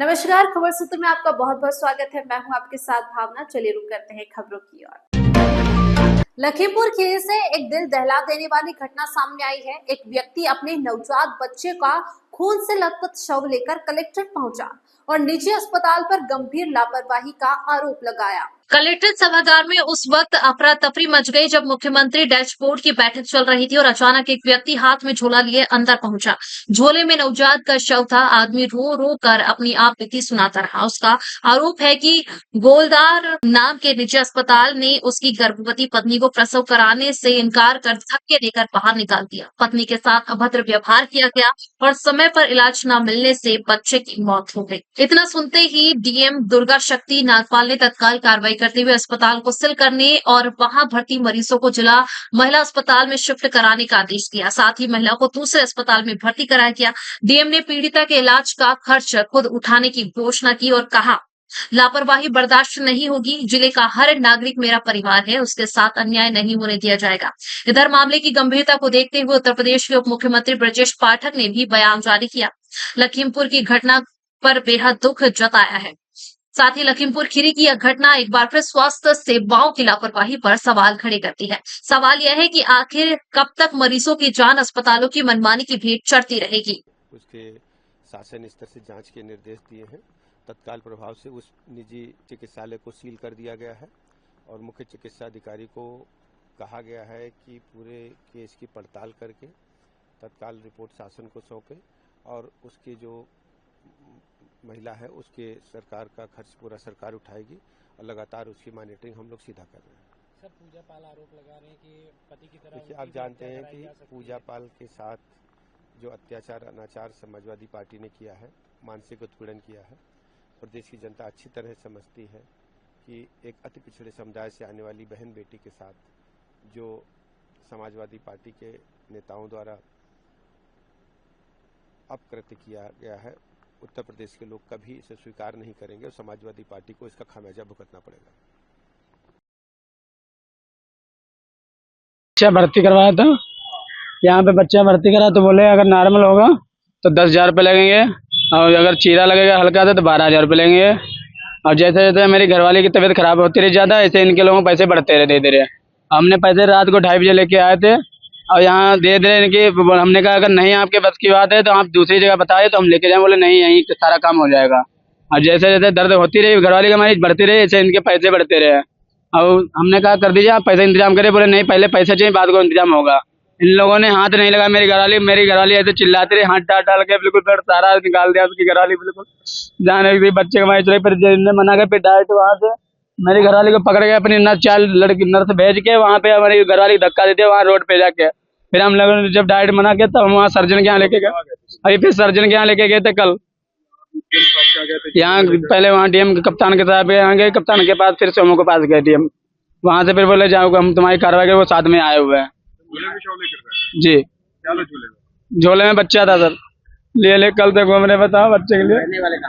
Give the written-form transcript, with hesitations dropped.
नमस्कार, खबर सूत्र में आपका बहुत बहुत स्वागत है। मैं हूं आपके साथ भावना। चलिए रुक करते हैं खबरों की ओर। लखीमपुर खीरी से एक दिल दहला देने वाली घटना सामने आई है। एक व्यक्ति अपने नवजात बच्चे का खून से लथपथ शव लेकर कलेक्ट्रेट पहुंचा और निजी अस्पताल पर गंभीर लापरवाही का आरोप लगाया। कलेक्ट्रेट सभागार में उस वक्त अफरा तफरी मच गई जब मुख्यमंत्री डैशबोर्ड की बैठक चल रही थी और अचानक एक व्यक्ति हाथ में झोला लिए अंदर पहुंचा। झोले में नवजात का शव था। आदमी रो रो कर अपनी आप बीती सुनाता रहा। उसका आरोप है कि गोलदार नाम के निजी अस्पताल ने उसकी गर्भवती पत्नी को प्रसव कराने से इनकार कर धक्के देकर बाहर निकाल दिया। पत्नी के साथ अभद्र व्यवहार किया गया और समय पर इलाज न मिलने से बच्चे की मौत हो गई। इतना सुनते ही डीएम दुर्गा शक्ति नागपाल ने तत्काल कार्रवाई करते हुए अस्पताल को सील करने और वहां भर्ती मरीजों को जिला महिला अस्पताल में शिफ्ट कराने का आदेश दिया। साथ ही महिला को दूसरे अस्पताल में भर्ती कराया गया। डीएम ने पीड़िता के इलाज का खर्च खुद उठाने की घोषणा की और कहा, लापरवाही बर्दाश्त नहीं होगी। जिले का हर नागरिक मेरा परिवार है, उसके साथ अन्याय नहीं होने दिया जाएगा। इधर मामले की गंभीरता को देखते हुए उत्तर प्रदेश के उप मुख्यमंत्री ब्रजेश पाठक ने भी बयान जारी किया। लखीमपुर की घटना पर बेहद दुख जताया है। साथ ही लखीमपुर खीरी की यह घटना एक बार फिर स्वास्थ्य सेवाओं की लापरवाही पर सवाल खड़े करती है। सवाल यह है कि आखिर कब तक मरीजों की जान अस्पतालों की मनमानी की भीड़ चढ़ती रहेगी। उसके शासन स्तर से जांच के निर्देश दिए हैं। तत्काल प्रभाव से उस निजी चिकित्सालय को सील कर दिया गया है और मुख्य चिकित्सा अधिकारी को कहा गया है कि पूरे केस की पड़ताल करके तत्काल रिपोर्ट शासन को सौंपे और उसकी जो महिला है उसके सरकार का खर्च पूरा सरकार उठाएगी और लगातार उसकी मॉनिटरिंग हम लोग सीधा कर रहे हैं। सर, पूजा पाल आरोप लगा रहे हैं कि पति की तरह देखिए, आप जानते हैं कि पूजा पाल के साथ जो अत्याचार अनाचार समाजवादी पार्टी ने किया है, मानसिक उत्पीड़न किया है, प्रदेश की जनता अच्छी तरह समझती है कि एक अति पिछड़े समुदाय से आने वाली बहन बेटी के साथ जो समाजवादी पार्टी के नेताओं द्वारा अपकृत्य किया गया है, उत्तर प्रदेश के लोग कभी इसे स्वीकार नहीं करेंगे और समाजवादी पार्टी को इसका खामियाजा भुगतना पड़ेगा। बच्चा भर्ती करवाया था, यहाँ पे बच्चा भर्ती करा तो बोले अगर नॉर्मल होगा तो 10,000 रुपये लगेंगे और अगर चीरा लगेगा हल्का तो 12,000 रुपये लगेंगे। और जैसे जैसे मेरी घरवाली की तबीयत खराब होती रही ज़्यादा, ऐसे इनके लोगों को पैसे बढ़ते रहे धीरे धीरे। हमने पैसे रात को 2:30 बजे लेके आए थे और यहाँ दे दे इनकी। हमने कहा अगर नहीं आपके बस की बात है तो आप दूसरी जगह बताइए तो हम लेके जाए। बोले नहीं, यहीं सारा काम हो जाएगा। और जैसे जैसे दर्द होती रही, घरवाली का मरीज बढ़ती रही, ऐसे इनके पैसे बढ़ते रहे। और हमने कहा कर दीजिए आप पैसा इंतजाम करिए। बोले नहीं, पहले पैसे चाहिए, बाद को इंतजाम होगा। इन लोगों ने हाथ नहीं लगा। मेरी घरवाली ऐसे चिल्लाती रही, हाथ डाल के बिल्कुल फिर सारा निकाल दिया उसकी घरवाली बिल्कुल जाने की बच्चे के माई चले। फिर जिनने मना कर फिर डायरेक्ट वहाँ से मेरी घरवाली को पकड़ के अपनी नर्स भेज के वहाँ पे हमारी घरवाली धक्का देते वहाँ रोड पे जाके। फिर हम लोगों ने जब डायरेक्ट मना किया तब हम वहाँ सर्जन के यहाँ लेके गए। अभी फिर सर्जन के यहाँ लेके गए थे कल। यहाँ पहले वहाँ डीएम कप्तान के साथ यहाँ गए, कप्तान के पास फिर सोमो के पास गए डीएम। वहाँ से फिर बोले जाओ हम तुम्हारी कार्रवाई के, वो साथ में आए हुए हैं। जी, झोले में बच्चा था सर, ले कल तक घूम रहे, बताओ बच्चे के लिए।